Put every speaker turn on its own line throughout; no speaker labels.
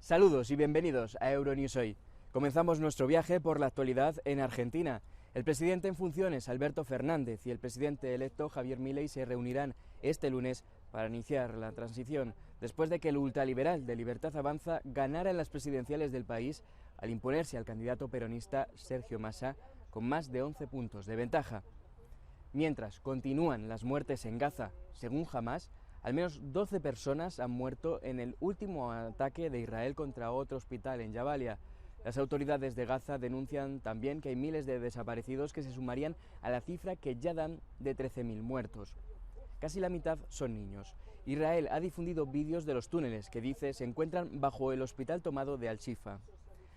Saludos y bienvenidos a Euronews Hoy. Comenzamos nuestro viaje por la actualidad en Argentina. El presidente en funciones, Alberto Fernández, y el presidente electo, Javier Milei, se reunirán este lunes para iniciar la transición, después de que el ultraliberal de Libertad Avanza ganara en las presidenciales del país al imponerse al candidato peronista Sergio Massa con más de 11 puntos de ventaja. Mientras continúan las muertes en Gaza, según Hamás, al menos 12 personas han muerto en el último ataque de Israel contra otro hospital en Jabalia. Las autoridades de Gaza denuncian también que hay miles de desaparecidos que se sumarían a la cifra que ya dan de 13.000 muertos. Casi la mitad son niños. Israel ha difundido vídeos de los túneles que dice se encuentran bajo el hospital tomado de Al-Shifa.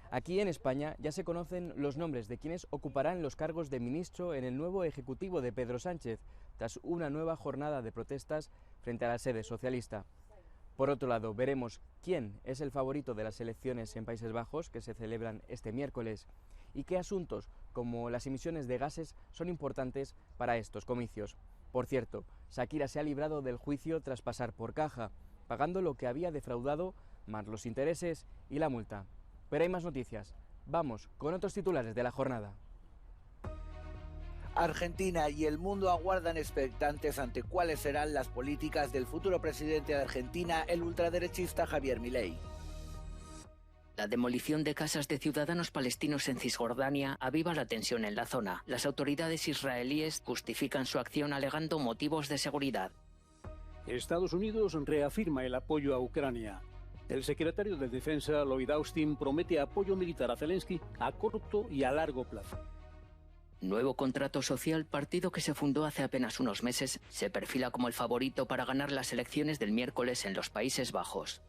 Aquí en España ya se conocen los nombres de quienes ocuparán los cargos de ministro en el nuevo ejecutivo de Pedro Sánchez, tras una nueva jornada de protestas frente a la sede socialista. Por otro lado, veremos quién es el favorito de las elecciones en Países Bajos, que se celebran este miércoles, y qué asuntos, como las emisiones de gases, son importantes para estos comicios. Por cierto, Shakira se ha librado del juicio tras pasar por caja, pagando lo que había defraudado, más los intereses y la multa. Pero hay más noticias. Vamos con otros titulares de la jornada.
Argentina y el mundo aguardan expectantes ante cuáles serán las políticas del futuro presidente de Argentina, el ultraderechista Javier Milei.
La demolición de casas de ciudadanos palestinos en Cisjordania aviva la tensión en la zona. Las autoridades israelíes justifican su acción alegando motivos de seguridad.
Estados Unidos reafirma el apoyo a Ucrania. El secretario de Defensa, Lloyd Austin, promete apoyo militar a Zelensky a corto y a largo plazo.
Nuevo contrato social, partido que se fundó hace apenas unos meses, se perfila como el favorito para ganar las elecciones del miércoles en los Países Bajos.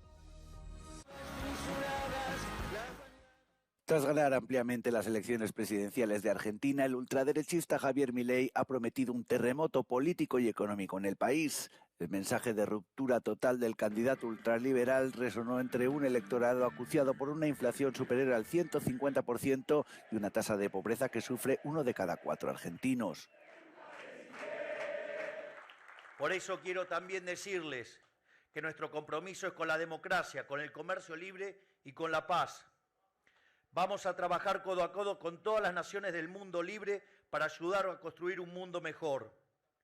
Tras ganar ampliamente las elecciones presidenciales de Argentina, el ultraderechista Javier Milei ha prometido un terremoto político y económico en el país. El mensaje de ruptura total del candidato ultraliberal resonó entre un electorado acuciado por una inflación superior al 150% y una tasa de pobreza que sufre 1 de cada 4 argentinos.
Por eso quiero también decirles que nuestro compromiso es con la democracia, con el comercio libre y con la paz. Vamos a trabajar codo a codo con todas las naciones del mundo libre para ayudar a construir un mundo mejor.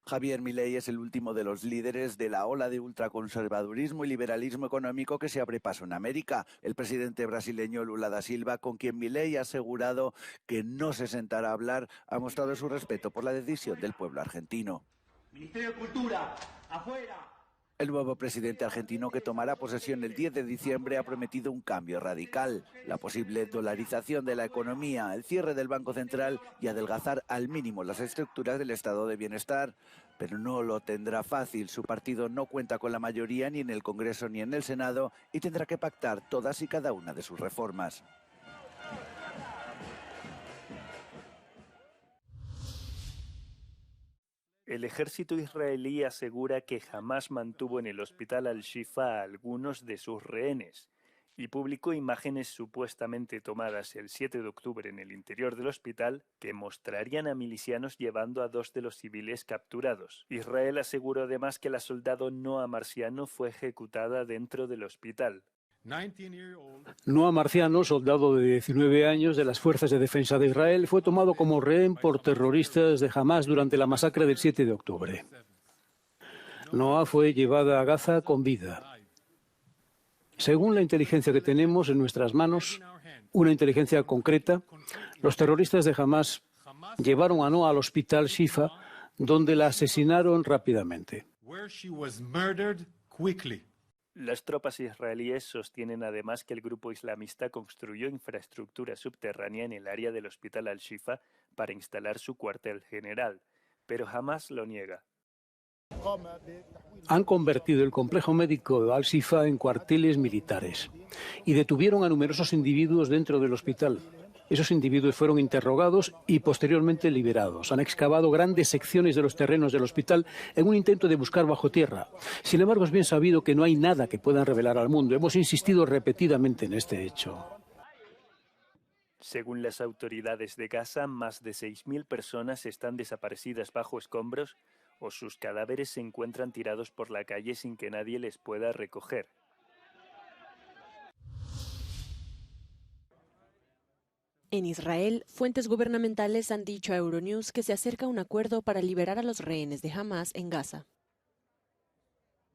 Javier Milei es el último de los líderes de la ola de ultraconservadurismo y liberalismo económico que se abre paso en América. El presidente brasileño Lula da Silva, con quien Milei ha asegurado que no se sentará a hablar, ha mostrado su respeto por la decisión del pueblo argentino.
Ministerio de Cultura, afuera.
El nuevo presidente argentino, que tomará posesión el 10 de diciembre, ha prometido un cambio radical: la posible dolarización de la economía, el cierre del Banco Central y adelgazar al mínimo las estructuras del Estado de Bienestar. Pero no lo tendrá fácil. Su partido no cuenta con la mayoría ni en el Congreso ni en el Senado y tendrá que pactar todas y cada una de sus reformas.
El ejército israelí asegura que jamás mantuvo en el hospital Al-Shifa a algunos de sus rehenes y publicó imágenes supuestamente tomadas el 7 de octubre en el interior del hospital que mostrarían a milicianos llevando a 2 de los civiles capturados. Israel aseguró además que la soldado Noa Marciano fue ejecutada dentro del hospital.
Noa Marciano, soldado de 19 años de las Fuerzas de Defensa de Israel, fue tomado como rehén por terroristas de Hamás durante la masacre del 7 de octubre. Noa fue llevada a Gaza con vida. Según la inteligencia que tenemos en nuestras manos, una inteligencia concreta, los terroristas de Hamás llevaron a Noa al hospital Shifa, donde la asesinaron rápidamente.
Las tropas israelíes sostienen además que el grupo islamista construyó infraestructura subterránea en el área del hospital Al-Shifa para instalar su cuartel general, pero Hamás lo niega.
Han convertido el complejo médico de Al-Shifa en cuarteles militares y detuvieron a numerosos individuos dentro del hospital. Esos individuos fueron interrogados y posteriormente liberados. Han excavado grandes secciones de los terrenos del hospital en un intento de buscar bajo tierra. Sin embargo, es bien sabido que no hay nada que puedan revelar al mundo. Hemos insistido repetidamente en este hecho.
Según las autoridades de Gaza, más de 6.000 personas están desaparecidas bajo escombros o sus cadáveres se encuentran tirados por la calle sin que nadie les pueda recoger.
En Israel, fuentes gubernamentales han dicho a Euronews que se acerca un acuerdo para liberar a los rehenes de Hamás en Gaza.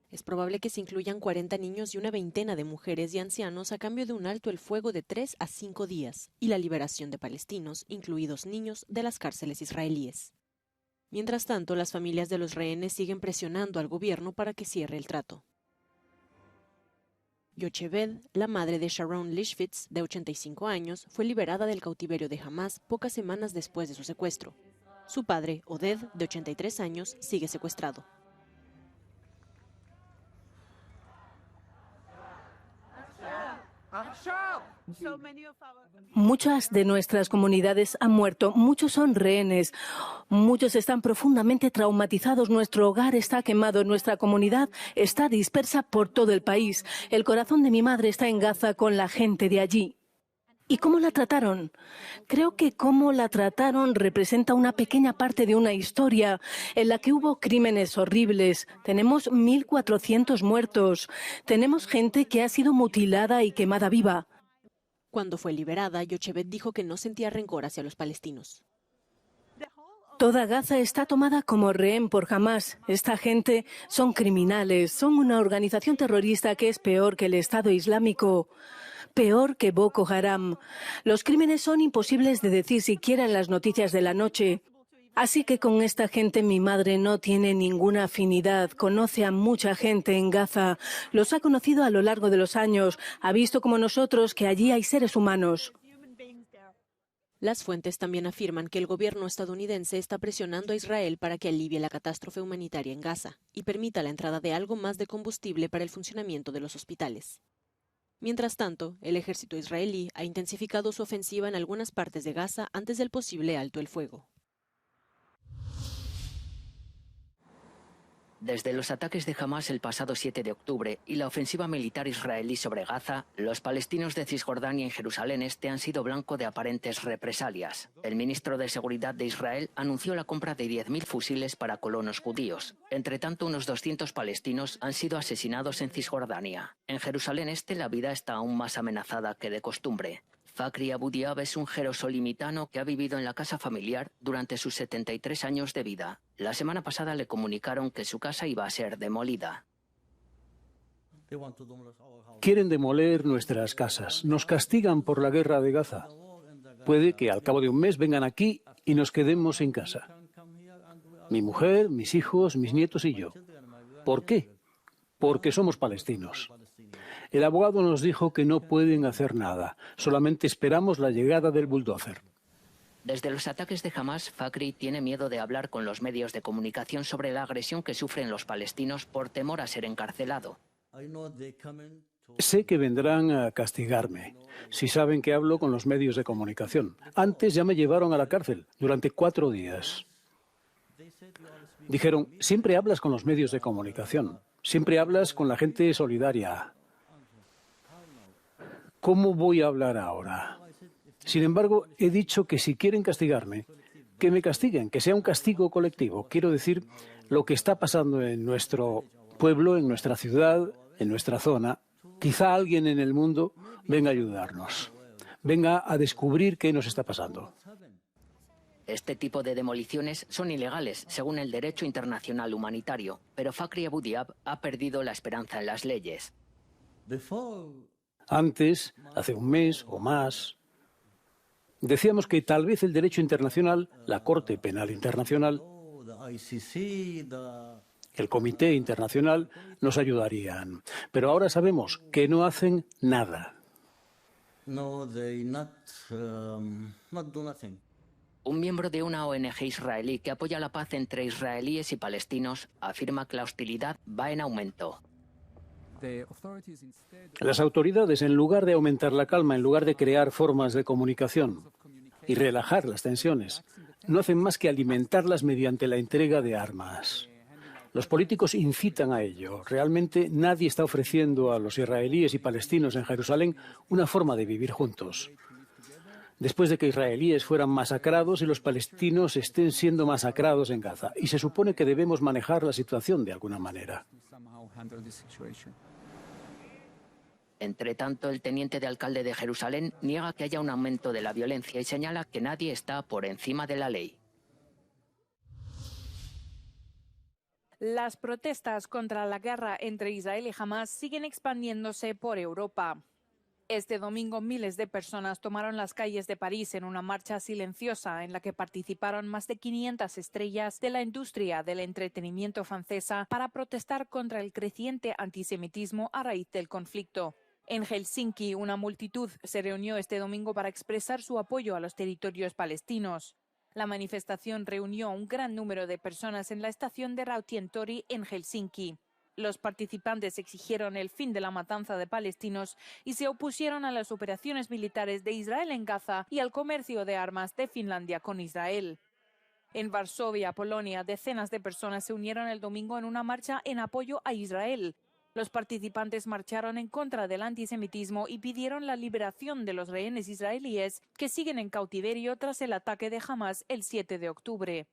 Es probable que se incluyan 40 niños y una veintena de mujeres y ancianos a cambio de un alto el fuego de 3 a 5 días y la liberación de palestinos, incluidos niños, de las cárceles israelíes. Mientras tanto, las familias de los rehenes siguen presionando al gobierno para que cierre el trato. Yocheved, la madre de Sharon Lishvitz, de 85 años, fue liberada del cautiverio de Hamás pocas semanas después de su secuestro. Su padre, Oded, de 83 años, sigue secuestrado.
Muchas de nuestras comunidades han muerto, muchos son rehenes, muchos están profundamente traumatizados, nuestro hogar está quemado, nuestra comunidad está dispersa por todo el país. El corazón de mi madre está en Gaza con la gente de allí. ¿Y cómo la trataron? Creo que cómo la trataron representa una pequeña parte de una historia en la que hubo crímenes horribles. Tenemos 1.400 muertos. Tenemos gente que ha sido mutilada y quemada viva.
Cuando fue liberada, Yocheved dijo que no sentía rencor hacia los palestinos.
Toda Gaza está tomada como rehén por Hamás. Esta gente son criminales, son una organización terrorista que es peor que el Estado Islámico. Peor que Boko Haram. Los crímenes son imposibles de decir siquiera en las noticias de la noche. Así que con esta gente mi madre no tiene ninguna afinidad. Conoce a mucha gente en Gaza. Los ha conocido a lo largo de los años. Ha visto como nosotros que allí hay seres humanos.
Las fuentes también afirman que el gobierno estadounidense está presionando a Israel para que alivie la catástrofe humanitaria en Gaza y permita la entrada de algo más de combustible para el funcionamiento de los hospitales. Mientras tanto, el ejército israelí ha intensificado su ofensiva en algunas partes de Gaza antes del posible alto el fuego.
Desde los ataques de Hamás el pasado 7 de octubre y la ofensiva militar israelí sobre Gaza, los palestinos de Cisjordania y Jerusalén Este han sido blanco de aparentes represalias. El ministro de Seguridad de Israel anunció la compra de 10.000 fusiles para colonos judíos. Entre tanto, unos 200 palestinos han sido asesinados en Cisjordania. En Jerusalén Este la vida está aún más amenazada que de costumbre. Fakhri Abu Diab es un jerosolimitano que ha vivido en la casa familiar durante sus 73 años de vida. La semana pasada le comunicaron que su casa iba a ser demolida.
Quieren demoler nuestras casas. Nos castigan por la guerra de Gaza. Puede que al cabo de un mes vengan aquí y nos quedemos sin casa. Mi mujer, mis hijos, mis nietos y yo. ¿Por qué? Porque somos palestinos. El abogado nos dijo que no pueden hacer nada. Solamente esperamos la llegada del bulldozer.
Desde los ataques de Hamás, Fakhri tiene miedo de hablar con los medios de comunicación sobre la agresión que sufren los palestinos por temor a ser encarcelado.
Sé que vendrán a castigarme si saben que hablo con los medios de comunicación. Antes ya me llevaron a la cárcel durante 4 días. Dijeron, siempre hablas con los medios de comunicación, siempre hablas con la gente solidaria. ¿Cómo voy a hablar ahora? Sin embargo, he dicho que si quieren castigarme, que me castiguen, que sea un castigo colectivo. Quiero decir, lo que está pasando en nuestro pueblo, en nuestra ciudad, en nuestra zona. Quizá alguien en el mundo venga a ayudarnos, venga a descubrir qué nos está pasando.
Este tipo de demoliciones son ilegales según el derecho internacional humanitario, pero Fakhri Abu Diab ha perdido la esperanza en las leyes.
Antes, hace un mes o más, decíamos que tal vez el derecho internacional, la Corte Penal Internacional, el Comité Internacional nos ayudarían. Pero ahora sabemos que no hacen nada.
Un miembro de una ONG israelí que apoya la paz entre israelíes y palestinos afirma que la hostilidad va en aumento.
Las autoridades, en lugar de aumentar la calma, en lugar de crear formas de comunicación y relajar las tensiones, no hacen más que alimentarlas mediante la entrega de armas. Los políticos incitan a ello. Realmente nadie está ofreciendo a los israelíes y palestinos en Jerusalén una forma de vivir juntos. Después de que israelíes fueran masacrados y los palestinos estén siendo masacrados en Gaza. Y se supone que debemos manejar la situación de alguna manera.
Entre tanto, el teniente de alcalde de Jerusalén niega que haya un aumento de la violencia y señala que nadie está por encima de la ley.
Las protestas contra la guerra entre Israel y Hamás siguen expandiéndose por Europa. Este domingo miles de personas tomaron las calles de París en una marcha silenciosa en la que participaron más de 500 estrellas de la industria del entretenimiento francesa para protestar contra el creciente antisemitismo a raíz del conflicto. En Helsinki, una multitud se reunió este domingo para expresar su apoyo a los territorios palestinos. La manifestación reunió a un gran número de personas en la estación de Rautientori en Helsinki. Los participantes exigieron el fin de la matanza de palestinos y se opusieron a las operaciones militares de Israel en Gaza y al comercio de armas de Finlandia con Israel. En Varsovia, Polonia, decenas de personas se unieron el domingo en una marcha en apoyo a Israel. Los participantes marcharon en contra del antisemitismo y pidieron la liberación de los rehenes israelíes que siguen en cautiverio tras el ataque de Hamás el 7 de octubre.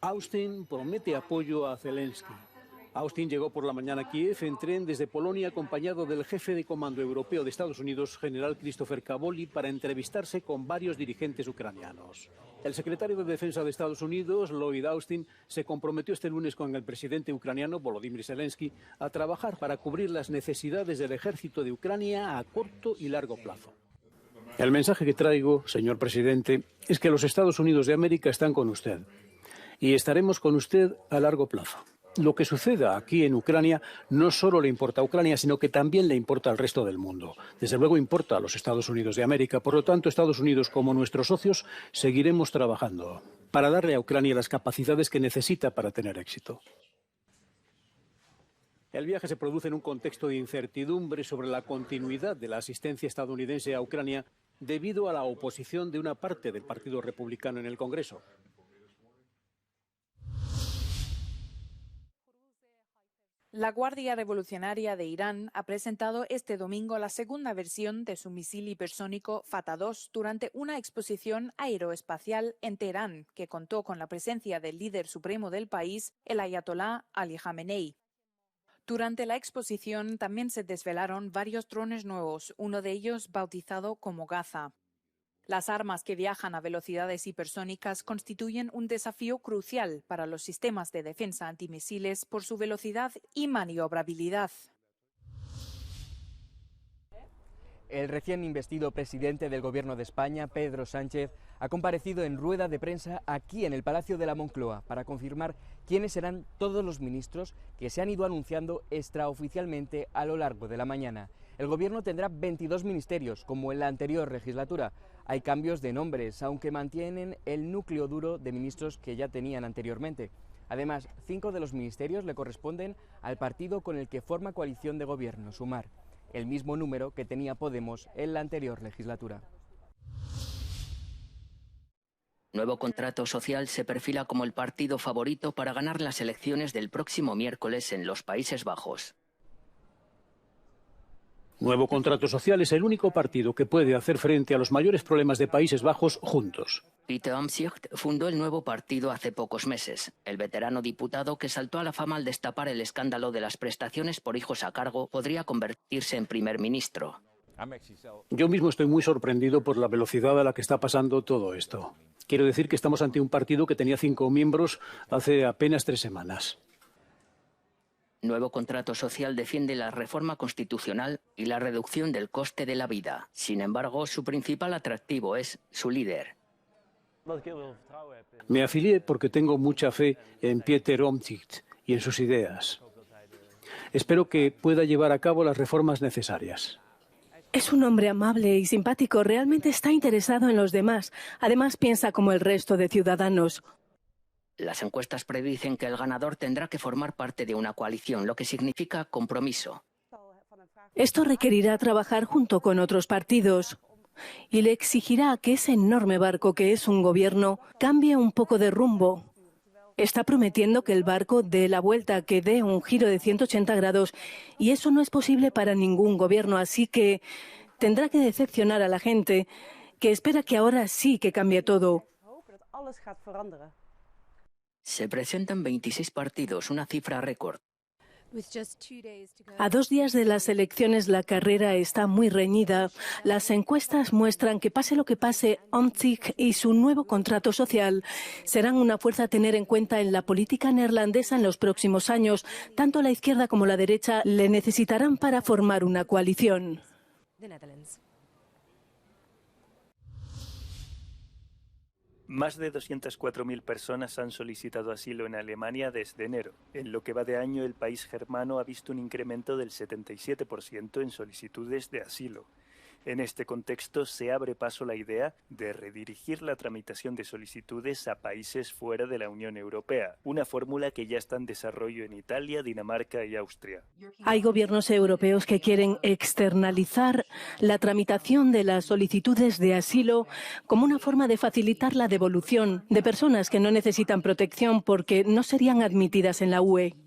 Austin promete apoyo a Zelensky. Austin llegó por la mañana a Kiev en tren desde Polonia acompañado del jefe de comando europeo de Estados Unidos, general Christopher Cavoli, para entrevistarse con varios dirigentes ucranianos. El secretario de Defensa de Estados Unidos, Lloyd Austin, se comprometió este lunes con el presidente ucraniano, Volodymyr Zelensky, a trabajar para cubrir las necesidades del ejército de Ucrania a corto y largo plazo. El mensaje que traigo, señor presidente, es que los Estados Unidos de América están con usted. Y estaremos con usted a largo plazo. Lo que suceda aquí en Ucrania no solo le importa a Ucrania, sino que también le importa al resto del mundo. Desde luego importa a los Estados Unidos de América. Por lo tanto, Estados Unidos, como nuestros socios, seguiremos trabajando para darle a Ucrania las capacidades que necesita para tener éxito. El viaje se produce en un contexto de incertidumbre sobre la continuidad de la asistencia estadounidense a Ucrania debido a la oposición de una parte del Partido Republicano en el Congreso.
La Guardia Revolucionaria de Irán ha presentado este domingo la segunda versión de su misil hipersónico Fatah-2 durante una exposición aeroespacial en Teherán, que contó con la presencia del líder supremo del país, el ayatolá Ali Khamenei. Durante la exposición también se desvelaron varios drones nuevos, uno de ellos bautizado como Gaza. Las armas que viajan a velocidades hipersónicas constituyen un desafío crucial para los sistemas de defensa antimisiles por su velocidad y maniobrabilidad.
El recién investido presidente del Gobierno de España, Pedro Sánchez, ha comparecido en rueda de prensa aquí en el Palacio de la Moncloa para confirmar quiénes serán todos los ministros que se han ido anunciando extraoficialmente a lo largo de la mañana. El Gobierno tendrá 22 ministerios, como en la anterior legislatura. Hay cambios de nombres, aunque mantienen el núcleo duro de ministros que ya tenían anteriormente. Además, 5 de los ministerios le corresponden al partido con el que forma coalición de gobierno, Sumar, el mismo número que tenía Podemos en la anterior legislatura.
Nuevo Contrato Social se perfila como el partido favorito para ganar las elecciones del próximo miércoles en los Países Bajos.
Nuevo Contrato Social es el único partido que puede hacer frente a los mayores problemas de Países Bajos juntos.
Pieter Omtzigt fundó el nuevo partido hace pocos meses. El veterano diputado, que saltó a la fama al destapar el escándalo de las prestaciones por hijos a cargo, podría convertirse en primer ministro.
Yo mismo estoy muy sorprendido por la velocidad a la que está pasando todo esto. Quiero decir que estamos ante un partido que tenía 5 miembros hace apenas 3 semanas.
Nuevo Contrato Social defiende la reforma constitucional y la reducción del coste de la vida. Sin embargo, su principal atractivo es su líder.
Me afilié porque tengo mucha fe en Pieter Omtzigt y en sus ideas. Espero que pueda llevar a cabo las reformas necesarias.
Es un hombre amable y simpático, realmente está interesado en los demás. Además, piensa como el resto de ciudadanos.
Las encuestas predicen que el ganador tendrá que formar parte de una coalición, lo que significa compromiso.
Esto requerirá trabajar junto con otros partidos y le exigirá que ese enorme barco que es un gobierno cambie un poco de rumbo. Está prometiendo que el barco dé la vuelta, que dé un giro de 180 grados, y eso no es posible para ningún gobierno, así que tendrá que decepcionar a la gente, que espera que ahora sí que cambie todo.
Se presentan 26 partidos, una cifra récord.
A 2 días de las elecciones la carrera está muy reñida. Las encuestas muestran que pase lo que pase, Omtzigt y su nuevo contrato social serán una fuerza a tener en cuenta en la política neerlandesa en los próximos años. Tanto la izquierda como la derecha le necesitarán para formar una coalición.
Más de 204.000 personas han solicitado asilo en Alemania desde enero. En lo que va de año, el país germano ha visto un incremento del 77% en solicitudes de asilo. En este contexto, se abre paso la idea de redirigir la tramitación de solicitudes a países fuera de la Unión Europea, una fórmula que ya está en desarrollo en Italia, Dinamarca y Austria.
Hay gobiernos europeos que quieren externalizar la tramitación de las solicitudes de asilo como una forma de facilitar la devolución de personas que no necesitan protección porque no serían admitidas en la UE.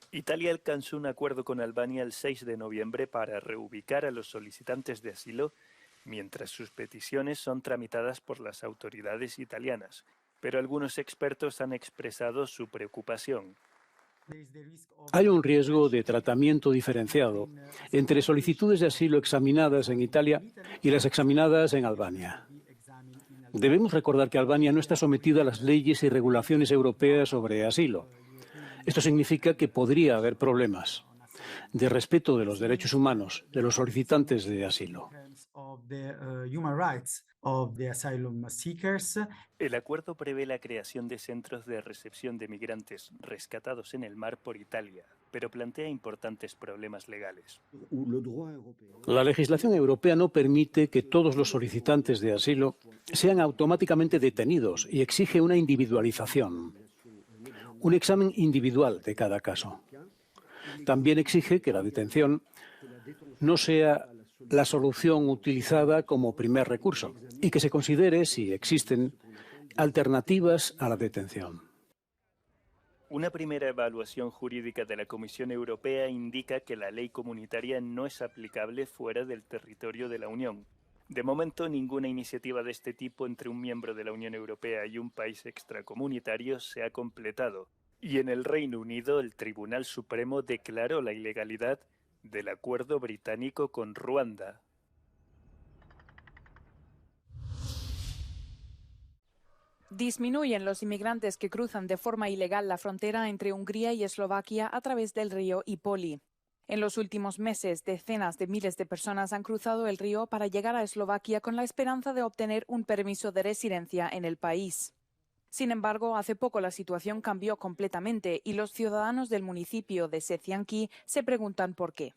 Italia alcanzó un acuerdo con Albania el 6 de noviembre para reubicar a los solicitantes de asilo mientras sus peticiones son tramitadas por las autoridades italianas. Pero algunos expertos han expresado su preocupación.
Hay un riesgo de tratamiento diferenciado entre solicitudes de asilo examinadas en Italia y las examinadas en Albania. Debemos recordar que Albania no está sometida a las leyes y regulaciones europeas sobre asilo. Esto significa que podría haber problemas de respeto de los derechos humanos de los solicitantes de asilo.
El acuerdo prevé la creación de centros de recepción de migrantes rescatados en el mar por Italia, pero plantea importantes problemas legales.
La legislación europea no permite que todos los solicitantes de asilo sean automáticamente detenidos y exige una individualización, un examen individual de cada caso. También exige que la detención no sea la solución utilizada como primer recurso y que se considere si existen alternativas a la detención.
Una primera evaluación jurídica de la Comisión Europea indica que la ley comunitaria no es aplicable fuera del territorio de la Unión. De momento, ninguna iniciativa de este tipo entre un miembro de la Unión Europea y un país extracomunitario se ha completado. Y en el Reino Unido, el Tribunal Supremo declaró la ilegalidad del acuerdo británico con Ruanda.
Disminuyen los inmigrantes que cruzan de forma ilegal la frontera entre Hungría y Eslovaquia a través del río Ipoli. En los últimos meses, decenas de miles de personas han cruzado el río para llegar a Eslovaquia con la esperanza de obtener un permiso de residencia en el país. Sin embargo, hace poco la situación cambió completamente y los ciudadanos del municipio de Szecianki se preguntan por qué.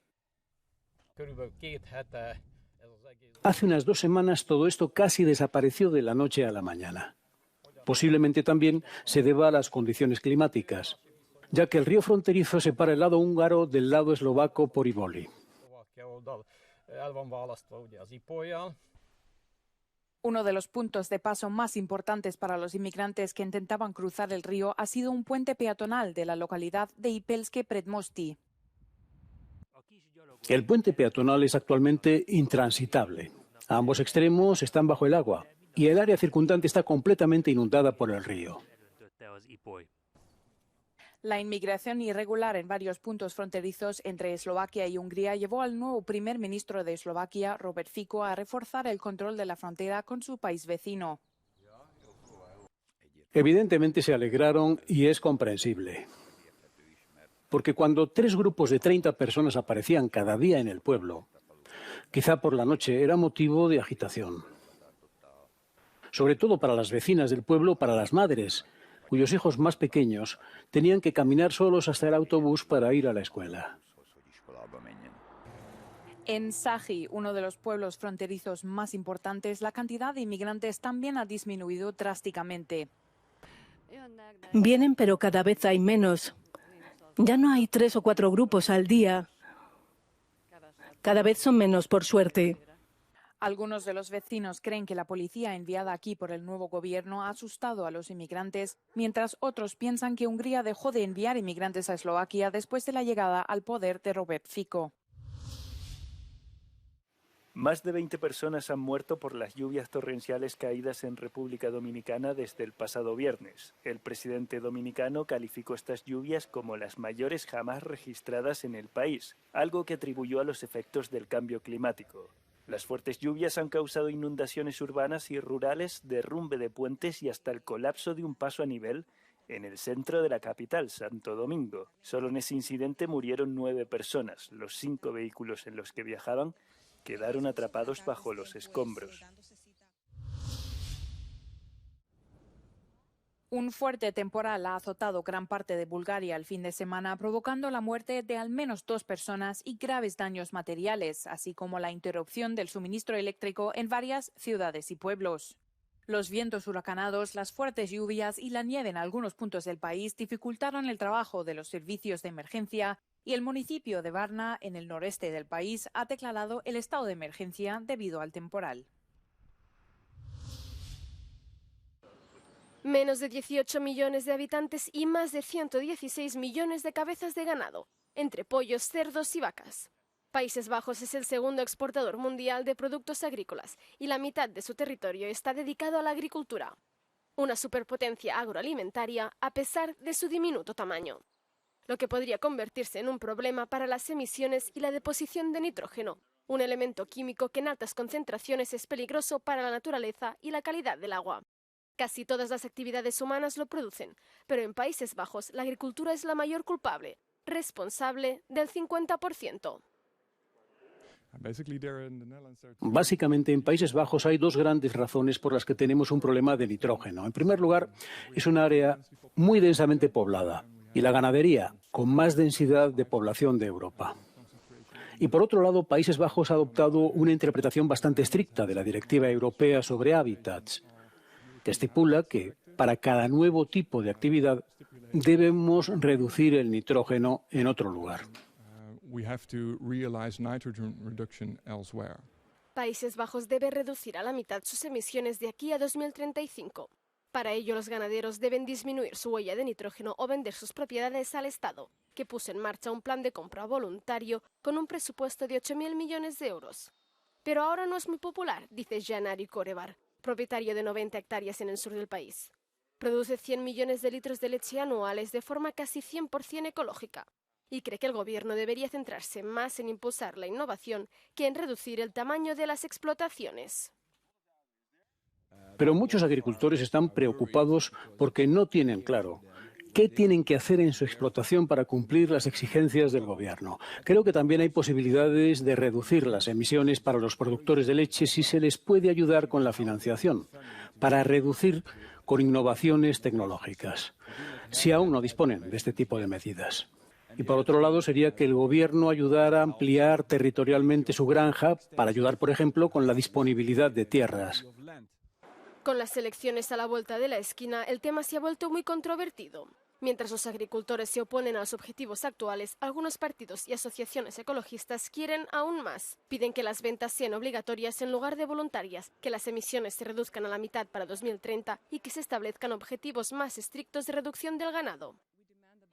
Hace unas 2 semanas todo esto casi desapareció de la noche a la mañana. Posiblemente también se deba a las condiciones climáticas, ya que el río fronterizo separa el lado húngaro del lado eslovaco por Ivoli.
Uno de los puntos de paso más importantes para los inmigrantes que intentaban cruzar el río ha sido un puente peatonal de la localidad de Ipelske Predmosti.
El puente peatonal es actualmente intransitable. A ambos extremos están bajo el agua y el área circundante está completamente inundada por el río.
La inmigración irregular en varios puntos fronterizos entre Eslovaquia y Hungría llevó al nuevo primer ministro de Eslovaquia, Robert Fico, a reforzar el control de la frontera con su país vecino.
Evidentemente se alegraron y es comprensible. Porque cuando 3 grupos de 30 personas aparecían cada día en el pueblo, quizá por la noche era motivo de agitación. Sobre todo para las vecinas del pueblo, para las madres, cuyos hijos más pequeños tenían que caminar solos hasta el autobús para ir a la escuela.
En Sagi, uno de los pueblos fronterizos más importantes, la cantidad de inmigrantes también ha disminuido drásticamente.
Vienen, pero cada vez hay menos. Ya no hay 3 o 4 grupos al día. Cada vez son menos, por suerte.
Algunos de los vecinos creen que la policía enviada aquí por el nuevo gobierno ha asustado a los inmigrantes, mientras otros piensan que Hungría dejó de enviar inmigrantes a Eslovaquia después de la llegada al poder de Robert Fico.
Más de 20 personas han muerto por las lluvias torrenciales caídas en República Dominicana desde el pasado viernes. El presidente dominicano calificó estas lluvias como las mayores jamás registradas en el país, algo que atribuyó a los efectos del cambio climático. Las fuertes lluvias han causado inundaciones urbanas y rurales, derrumbe de puentes y hasta el colapso de un paso a nivel en el centro de la capital, Santo Domingo. Solo en ese incidente murieron 9 personas. Los 5 vehículos en los que viajaban quedaron atrapados bajo los escombros.
Un fuerte temporal ha azotado gran parte de Bulgaria el fin de semana, provocando la muerte de al menos 2 personas y graves daños materiales, así como la interrupción del suministro eléctrico en varias ciudades y pueblos. Los vientos huracanados, las fuertes lluvias y la nieve en algunos puntos del país dificultaron el trabajo de los servicios de emergencia y el municipio de Varna, en el noreste del país, ha declarado el estado de emergencia debido al temporal.
Menos de 18 millones de habitantes y más de 116 millones de cabezas de ganado, entre pollos, cerdos y vacas. Países Bajos es el segundo exportador mundial de productos agrícolas y la mitad de su territorio está dedicado a la agricultura. Una superpotencia agroalimentaria a pesar de su diminuto tamaño, lo que podría convertirse en un problema para las emisiones y la deposición de nitrógeno, un elemento químico que en altas concentraciones es peligroso para la naturaleza y la calidad del agua. Casi todas las actividades humanas lo producen, pero en Países Bajos la agricultura es la mayor culpable, responsable del 50%.
Básicamente, en Países Bajos hay 2 grandes razones por las que tenemos un problema de nitrógeno. En primer lugar, es un área muy densamente poblada y la ganadería con más densidad de población de Europa. Y por otro lado, Países Bajos ha adoptado una interpretación bastante estricta de la Directiva Europea sobre Hábitats, que estipula que para cada nuevo tipo de actividad debemos reducir el nitrógeno en otro lugar.
Países Bajos debe reducir a la mitad sus emisiones de aquí a 2035. Para ello, los ganaderos deben disminuir su huella de nitrógeno o vender sus propiedades al Estado, que puso en marcha un plan de compra voluntario con un presupuesto de 8.000 millones de euros. Pero ahora no es muy popular, dice Janari Korevar, propietario de 90 hectáreas en el sur del país. Produce 100 millones de litros de leche anuales de forma casi 100% ecológica y cree que el gobierno debería centrarse más en impulsar la innovación que en reducir el tamaño de las explotaciones.
Pero muchos agricultores están preocupados porque no tienen claro qué tienen que hacer en su explotación para cumplir las exigencias del gobierno. Creo que también hay posibilidades de reducir las emisiones para los productores de leche si se les puede ayudar con la financiación, para reducir con innovaciones tecnológicas, si aún no disponen de este tipo de medidas. Y por otro lado sería que el gobierno ayudara a ampliar territorialmente su granja para ayudar, por ejemplo, con la disponibilidad de tierras.
Con las elecciones a la vuelta de la esquina, el tema se ha vuelto muy controvertido. Mientras los agricultores se oponen a los objetivos actuales, algunos partidos y asociaciones ecologistas quieren aún más. Piden que las ventas sean obligatorias en lugar de voluntarias, que las emisiones se reduzcan a la mitad para 2030 y que se establezcan objetivos más estrictos de reducción del ganado.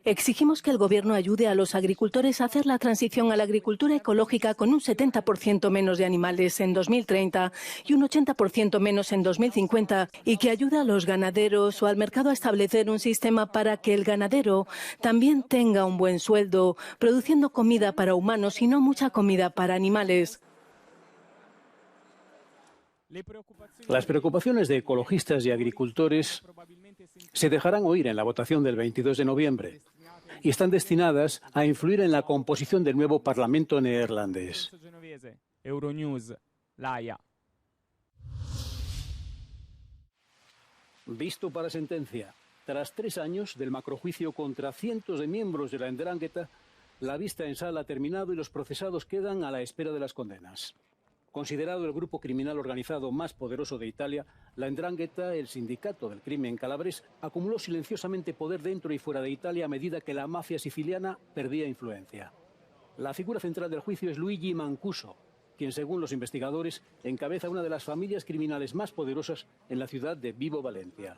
Exigimos que el Gobierno ayude a los agricultores a hacer la transición a la agricultura ecológica con un 70% menos de animales en 2030 y un 80% menos en 2050 y que ayude a los ganaderos o al mercado a establecer un sistema para que el ganadero también tenga un buen sueldo, produciendo comida para humanos y no mucha comida para animales.
Las preocupaciones de ecologistas y agricultores se dejarán oír en la votación del 22 de noviembre y están destinadas a influir en la composición del nuevo Parlamento neerlandés. Visto para sentencia. Tras 3 años del macrojuicio contra cientos de miembros de la 'Ndrangheta, la vista en sala ha terminado y los procesados quedan a la espera de las condenas. Considerado el grupo criminal organizado más poderoso de Italia, la 'Ndrangheta, el sindicato del crimen calabrés, acumuló silenciosamente poder dentro y fuera de Italia a medida que la mafia siciliana perdía influencia. La figura central del juicio es Luigi Mancuso, quien, según los investigadores, encabeza una de las familias criminales más poderosas en la ciudad de Vibo Valentia.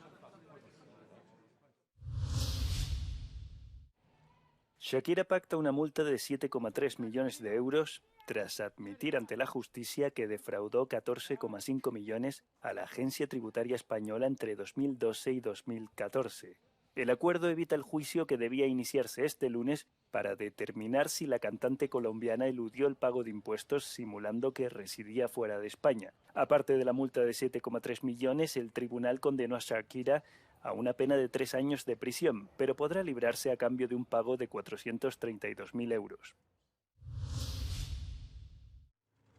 Shakira pacta una multa de 7,3 millones de euros tras admitir ante la justicia que defraudó 14,5 millones a la Agencia Tributaria Española entre 2012 y 2014. El acuerdo evita el juicio que debía iniciarse este lunes para determinar si la cantante colombiana eludió el pago de impuestos simulando que residía fuera de España. Aparte de la multa de 7,3 millones, el tribunal condenó a Shakira a una pena de 3 años de prisión, pero podrá librarse a cambio de un pago de 432.000 euros.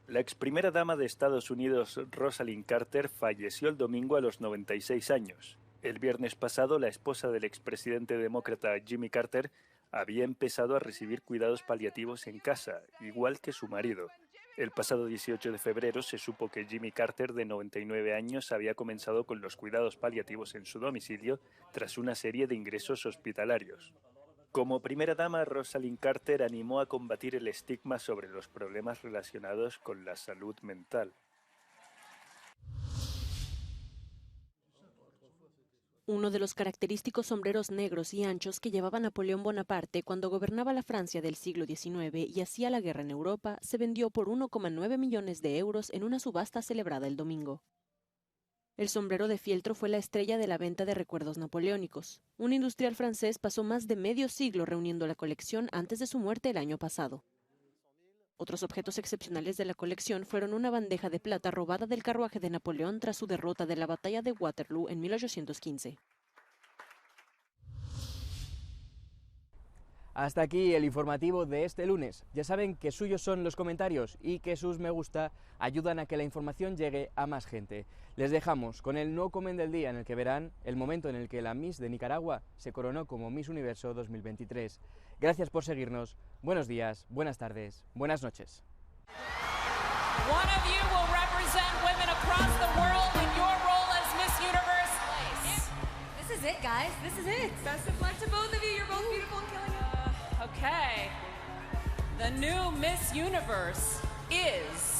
La ex primera dama de Estados Unidos, Rosalynn Carter, falleció el domingo a los 96 años. El viernes pasado, la esposa del expresidente demócrata Jimmy Carter había empezado a recibir cuidados paliativos en casa, igual que su marido. El pasado 18 de febrero se supo que Jimmy Carter, de 99 años, había comenzado con los cuidados paliativos en su domicilio tras una serie de ingresos hospitalarios. Como primera dama, Rosalynn Carter animó a combatir el estigma sobre los problemas relacionados con la salud mental.
Uno de los característicos sombreros negros y anchos que llevaba Napoleón Bonaparte cuando gobernaba la Francia del siglo XIX y hacía la guerra en Europa se vendió por 1,9 millones de euros en una subasta celebrada el domingo. El sombrero de fieltro fue la estrella de la venta de recuerdos napoleónicos. Un industrial francés pasó más de medio siglo reuniendo la colección antes de su muerte el año pasado. Otros objetos excepcionales de la colección fueron una bandeja de plata robada del carruaje de Napoleón tras su derrota de la batalla de Waterloo en 1815.
Hasta aquí el informativo de este lunes. Ya saben que suyos son los comentarios y que sus me gusta ayudan a que la información llegue a más gente. Les dejamos con el no comen del día, en el que verán el momento en el que la Miss de Nicaragua se coronó como Miss Universo 2023. Gracias por seguirnos. Buenos días, buenas tardes, buenas noches.
One of you will represent women across the world in your role as Miss Universe.
This is it, guys. This is it. Best of luck to both of you. You're both beautiful and killing it.
Okay. The new Miss Universe is